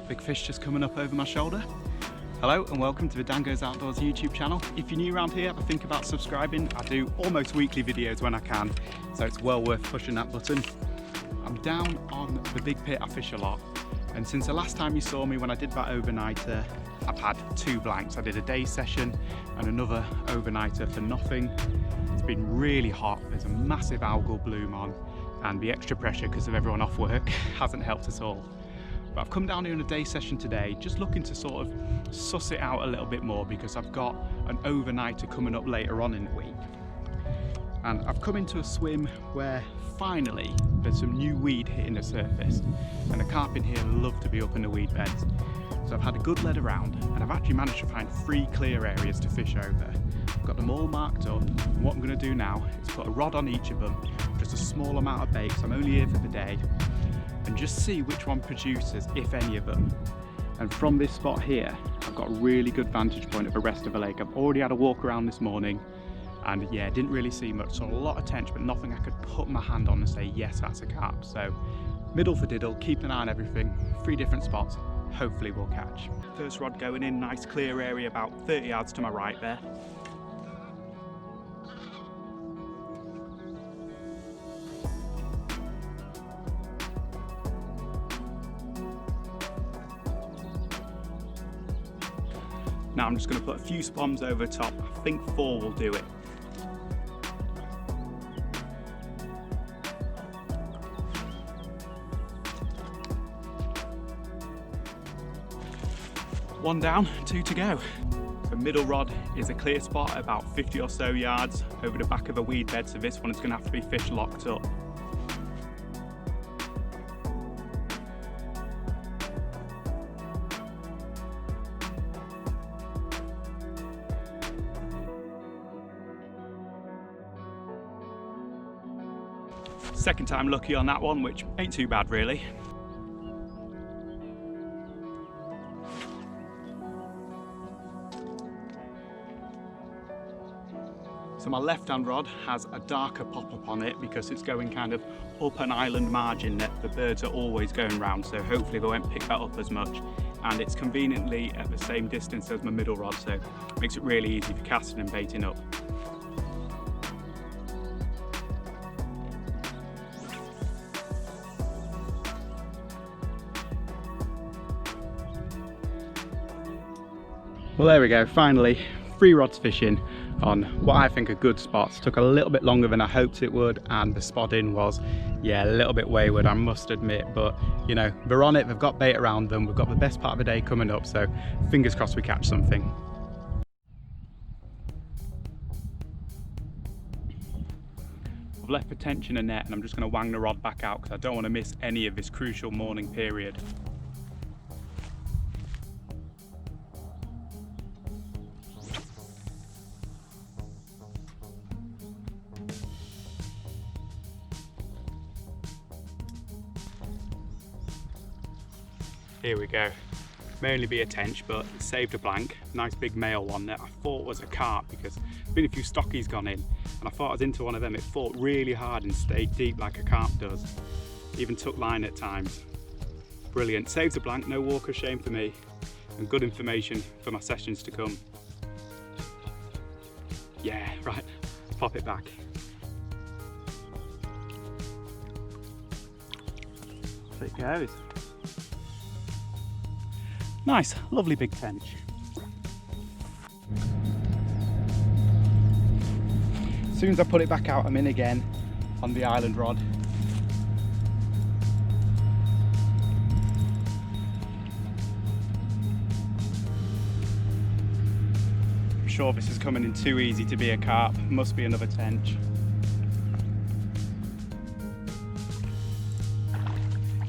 Big fish just coming up over my shoulder. Hello and welcome to the DanGoesOutdoors YouTube channel. If you're new around here, have a think about subscribing. I do almost weekly videos when I can, so it's well worth pushing that button. I'm down on the big pit I fish a lot, and since the last time you saw me when I did that overnighter, I've had 2 blanks. I did a day session and another overnighter for nothing. It's been really hot, there's a massive algal bloom on, and the extra pressure because of everyone off work hasn't helped at all. But I've come down here on a day session today, just looking to sort of suss it out a little bit more because I've got an overnighter coming up later on in the week. And I've come into a swim where finally there's some new weed hitting the surface, and the carp in here love to be up in the weed beds. So I've had a good lead around and I've actually managed to find 3 clear areas to fish over. I've got them all marked up, and what I'm going to do now is put a rod on each of them, just a small amount of bait, 'cause I'm only here for the day, and just see which one produces, if any of them. And from this spot here, I've got a really good vantage point of the rest of the lake. I've already had a walk around this morning, and yeah, didn't really see much. Saw a lot of tench, but nothing I could put my hand on and say, yes, that's a carp. So middle for diddle, keep an eye on everything, 3 different spots, hopefully we'll catch. First rod going in, nice clear area about 30 yards to my right there. Now I'm just going to put a few spoms over the top. I think 4 will do it. One down, 2 to go. The middle rod is a clear spot about 50 or so yards over the back of a weed bed, so this one is going to have to be fish locked up. Second time lucky on that one, which ain't too bad really. So my left hand rod has a darker pop-up on it because it's going kind of up an island margin that the birds are always going round, so hopefully they won't pick that up as much. And it's conveniently at the same distance as my middle rod, so it makes it really easy for casting and baiting up. Well, there we go, finally 3 rods fishing on what I think are good spots. Took a little bit longer than I hoped it would, and the spotting was, yeah, a little bit wayward, I must admit, but you know, they're on it, they've got bait around them, we've got the best part of the day coming up, so fingers crossed we catch something. I've left the tench in a net and I'm just going to wang the rod back out because I don't want to miss any of this crucial morning period. Here we go. May only be a tench, but it saved a blank. Nice big male one that I thought was a carp because there's been a few stockies gone in, and I thought I was into one of them. It fought really hard and stayed deep like a carp does. Even took line at times. Brilliant. Saved a blank, no walk of shame for me, and good information for my sessions to come. Yeah, right, let's pop it back. There it goes. Nice, lovely big tench. As soon as I put it back out, I'm in again on the island rod. I'm sure this is coming in too easy to be a carp. Must be another tench.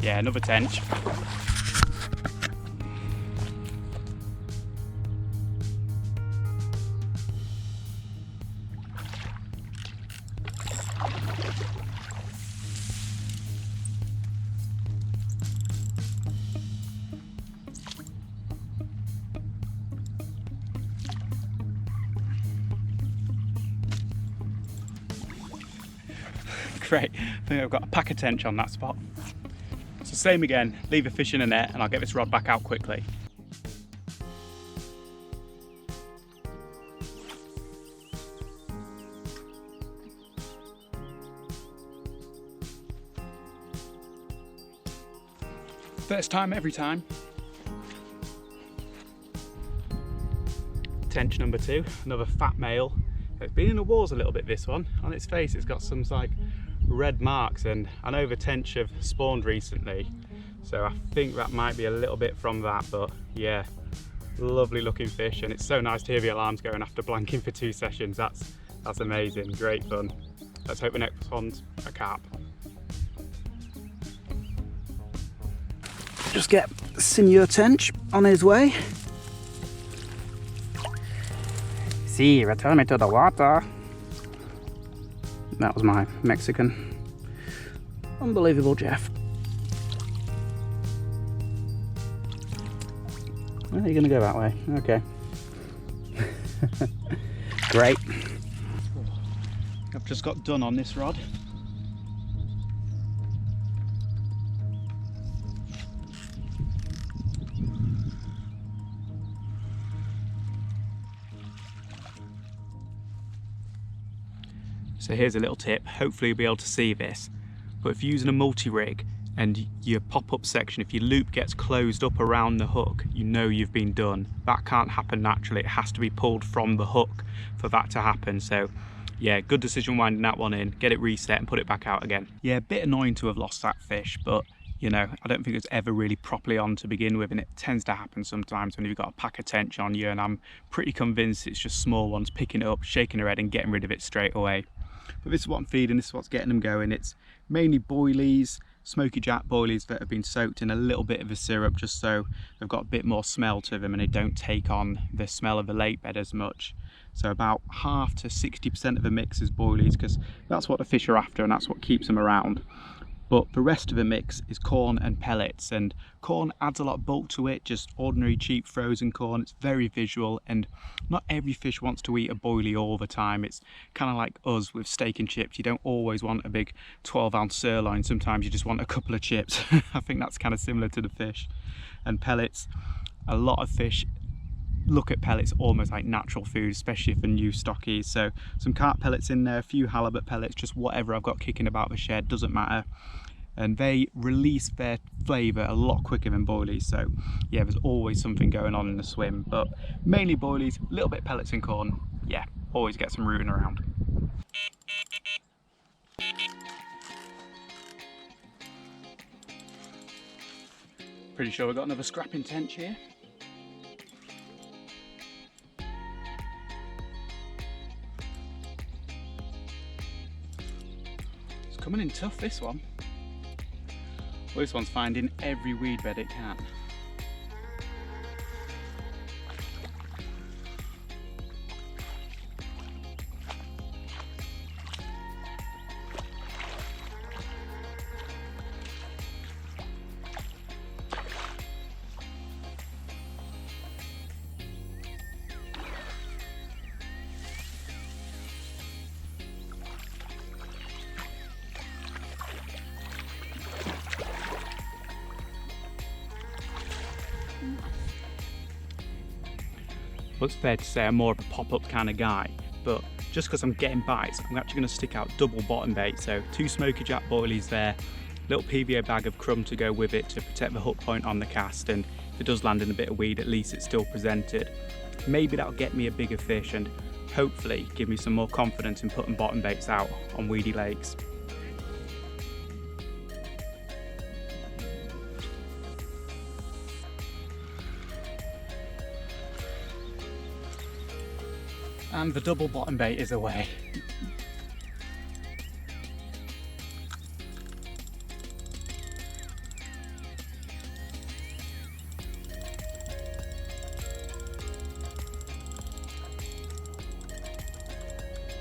Yeah, another tench. Great, I think I've got a pack of tench on that spot. So same again, leave a fish in a net and I'll get this rod back out quickly. First time, every time. Tench number 2, another fat male. It's been in the walls a little bit, this one. On its face it's got some like red marks, and I know the tench have spawned recently, so I think that might be a little bit from that, but yeah, lovely looking fish, and it's so nice to hear the alarms going after blanking for 2 sessions. That's amazing, great fun. Let's hope the next one's a carp. Just get Senior Tench on his way. See, return me to the water. That was my Mexican. Unbelievable, Jeff. Oh, you're gonna go that way, okay. Great. I've just got done on this rod. So here's a little tip, hopefully you'll be able to see this, but if you're using a multi-rig and your pop-up section, if your loop gets closed up around the hook, you know you've been done. That can't happen naturally, it has to be pulled from the hook for that to happen. So yeah, good decision winding that one in, get it reset and put it back out again. Yeah, a bit annoying to have lost that fish, but you know, I don't think it's ever really properly on to begin with, and it tends to happen sometimes when you've got a pack of tench on you, and I'm pretty convinced it's just small ones picking it up, shaking their head and getting rid of it straight away. But this is what I'm feeding, this is what's getting them going. It's mainly boilies, smoky jack boilies that have been soaked in a little bit of a syrup just so they've got a bit more smell to them and they don't take on the smell of the lake bed as much. So about half to 60% of the mix is boilies, because that's what the fish are after and that's what keeps them around. But the rest of the mix is corn and pellets, and corn adds a lot of bulk to it, just ordinary cheap frozen corn. It's very visual, and not every fish wants to eat a boilie all the time. It's kind of like us with steak and chips. You don't always want a big 12-ounce sirloin, sometimes you just want a couple of chips. I think that's kind of similar to the fish. And pellets, a lot of fish look at pellets almost like natural food, especially for new stockies. So some carp pellets in there, a few halibut pellets, just whatever I've got kicking about the shed, doesn't matter. And they release their flavour a lot quicker than boilies, so yeah, there's always something going on in the swim, but mainly boilies, a little bit pellets and corn. Yeah, always get some rooting around. Pretty sure we've got another scrapping tench here. It's coming in tough, this one. Well, this one's finding every weed bed it can. Well, it's fair to say I'm more of a pop-up kind of guy, but just because I'm getting bites, I'm actually going to stick out double bottom bait. So 2 smoky jack boilies there, little PVA bag of crumb to go with it to protect the hook point on the cast, and if it does land in a bit of weed, at least it's still presented. Maybe that'll get me a bigger fish and hopefully give me some more confidence in putting bottom baits out on weedy lakes. And the double bottom bait is away.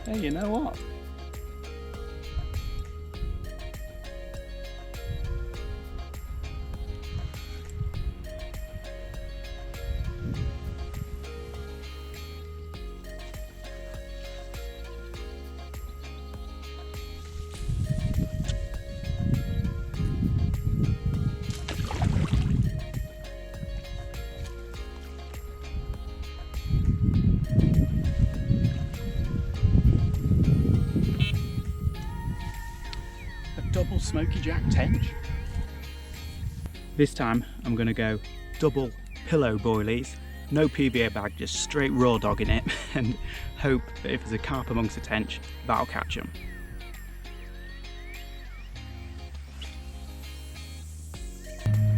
Hey, you know what? smoky jack tench. This time I'm going to go double pillow boilies, no PVA bag, just straight raw dog in it, and hope that if there's a carp amongst the tench, that'll catch them.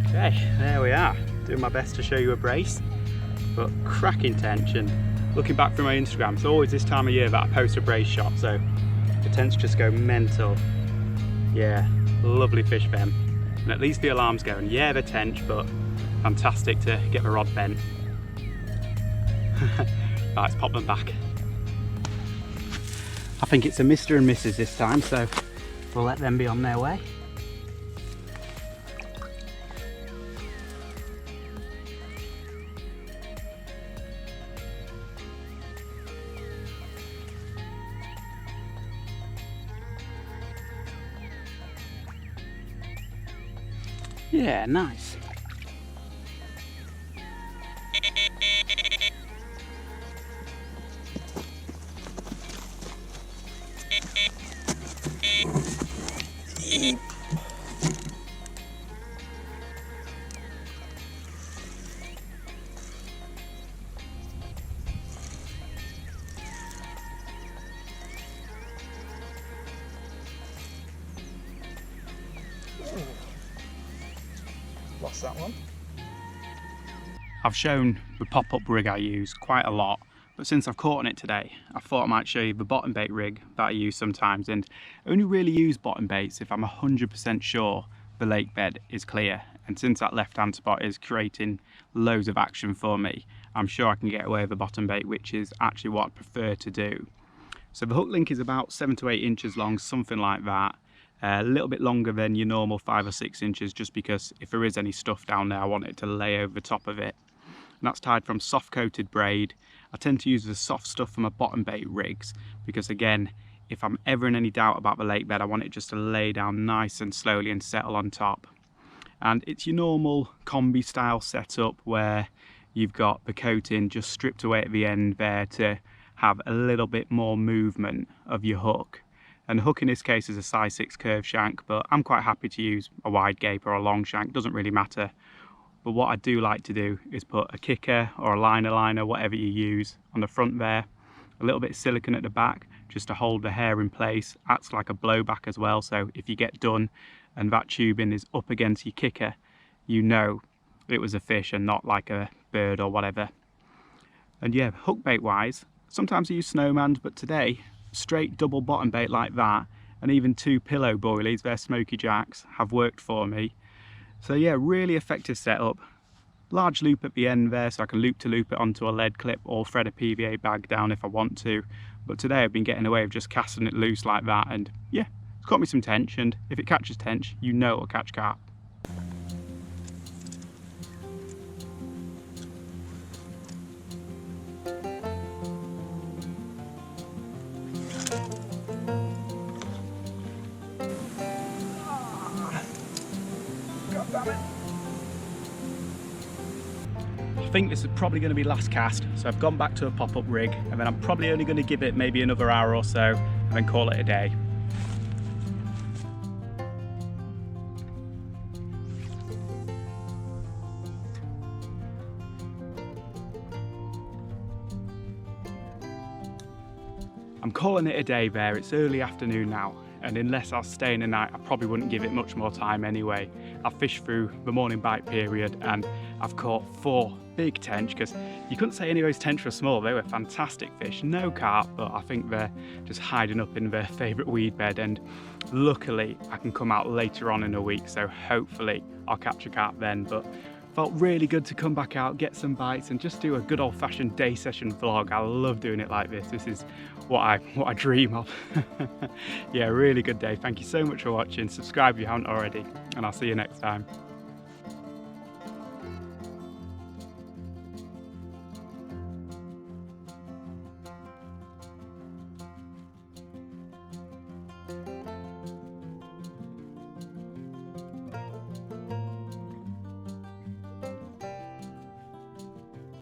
Okay, there we are, doing my best to show you a brace, but cracking tench. And looking back through my Instagram, it's always this time of year that I post a brace shot, so the tench just go mental. Yeah, lovely fish them. And at least the alarm's going, yeah, the tench, but fantastic to get the rod bent. Right, let's pop them back. I think it's a Mr. and Mrs. this time, so we'll let them be on their way. Yeah, nice. Lost that one. I've shown the pop-up rig I use quite a lot, but since I've caught on it today, I thought I might show you the bottom bait rig that I use sometimes, and only really use bottom baits if I'm 100% sure the lake bed is clear. And since that left-hand spot is creating loads of action for me, I'm sure I can get away with a bottom bait, which is actually what I prefer to do. So the hook link is about 7 to 8 inches long, something like that. A little bit longer than your normal 5 or 6 inches, just because if there is any stuff down there, I want it to lay over the top of it. And that's tied from soft coated braid. I tend to use the soft stuff from my bottom bait rigs, because again, if I'm ever in any doubt about the lake bed, I want it just to lay down nice and slowly and settle on top. And it's your normal combi style setup where you've got the coating just stripped away at the end there to have a little bit more movement of your hook. And the hook in this case is a size 6 curved shank, but I'm quite happy to use a wide gape or a long shank, doesn't really matter. But what I do like to do is put a kicker or a liner, whatever you use, on the front there, a little bit of silicone at the back just to hold the hair in place, acts like a blowback as well, so if you get done and that tubing is up against your kicker, you know it was a fish and not like a bird or whatever. And yeah, hook bait wise, sometimes I use snowmans, but today straight double bottom bait like that, and even 2 pillow boilies, they're smoky jacks, have worked for me. So yeah, really effective setup. Large loop at the end there, so I can loop to loop it onto a lead clip or thread a PVA bag down if I want to. But today I've been getting away with just casting it loose like that, and yeah, it's caught me some tench, and if it catches tench, you know it'll catch carp. I think this is probably going to be last cast, so I've gone back to a pop-up rig, and then I'm probably only going to give it maybe another hour or so and then call it a day. I'm calling it a day there. It's early afternoon now, and unless I was staying the night, I probably wouldn't give it much more time anyway. I've fished through the morning bite period and I've caught 4 big tench, because you couldn't say any of those tench were small. They were fantastic fish, no carp, but I think they're just hiding up in their favourite weed bed, and luckily I can come out later on in the week, so hopefully I'll catch a carp then. But felt really good to come back out, get some bites, and just do a good old-fashioned day session vlog. I love doing it like this. This is what I dream of. Yeah, really good day. Thank you so much for watching. Subscribe if you haven't already, and I'll see you next time.